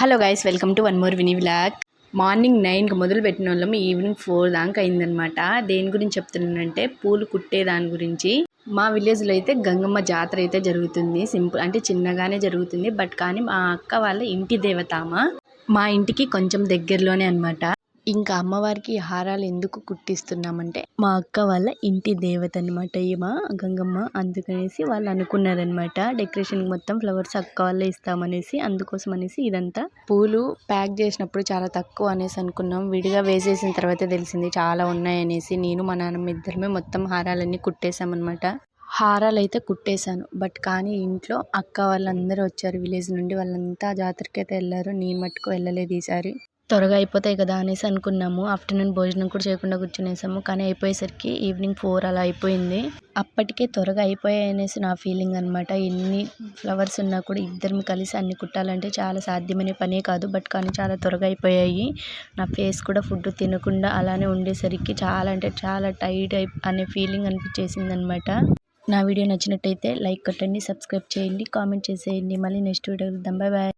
Hello guys, welcome to one more Vini vlog. Morning 9కి మొదలు పెట్టిన వాళ్ళము ఈవినింగ్ 4 దాకా అయిందనమాట. దేని గురించి చెప్తున్నానంటే పూలు కుట్టే దాని గురించి. మా విలేజ్లో అయితే గంగమ్మ జాతర అయితే జరుగుతుంది. సింపుల్ అంటే చిన్నగానే జరుగుతుంది. కానీ మా అక్క వాళ్ళ ఇంటి దేవతామ మా ఇంటికి కొంచెం దగ్గరలోనే అనమాట. ఇంకా అమ్మవారికి హారాలు ఎందుకు కుట్టిస్తున్నామంటే మా అక్క వాళ్ళ ఇంటి దేవత అనమాట ఈమె గంగమ్మ. అందుకనేసి వాళ్ళు అనుకున్నారనమాట డెకరేషన్ మొత్తం ఫ్లవర్స్ అక్క వాళ్ళే ఇస్తామనేసి. అందుకోసం అనేసి ఇదంతా పూలు ప్యాక్ చేసినప్పుడు చాలా తక్కువ అనేసి అనుకున్నాం. విడిగా వేసేసిన తర్వాత తెలిసింది చాలా ఉన్నాయనేసి. నేను మా నాన్నమ్మ ఇద్దరమే మొత్తం హారాలన్నీ కుట్టేశామన్నమాట. హారాలు అయితే కుట్టేశాను. కానీ ఇంట్లో అక్క వాళ్ళందరూ వచ్చారు విలేజ్ నుండి. వాళ్ళంతా జాతరకి అయితే వెళ్ళారు. నేను మట్టుకు వెళ్ళలేదు ఈసారి. త్వరగా అయిపోతాయి కదా అనేసి అనుకున్నాము. ఆఫ్టర్నూన్ భోజనం కూడా చేయకుండా కూర్చునేసాము. కానీ అయిపోయేసరికి ఈవినింగ్ 4 అలా అయిపోయింది. అప్పటికే త్వరగా అయిపోయాయి అనేసి నా ఫీలింగ్ అనమాట. ఎన్ని ఫ్లవర్స్ ఉన్నా కూడా ఇద్దరం కలిసి అన్ని కుట్టాలంటే చాలా సాధ్యమనే పనే కాదు. కానీ చాలా త్వరగా అయిపోయాయి. నా ఫేస్ కూడా ఫుడ్ తినకుండా అలానే ఉండేసరికి చాలా అంటే చాలా టైర్డ్ అనే ఫీలింగ్ అనిపించేసింది అనమాట. నా వీడియో నచ్చినట్టయితే లైక్ కొట్టండి, సబ్స్క్రైబ్ చేయండి, కామెంట్ చేసేయండి. మళ్ళీ నెక్స్ట్ వీడియో కలుద్దాం. Bye bye.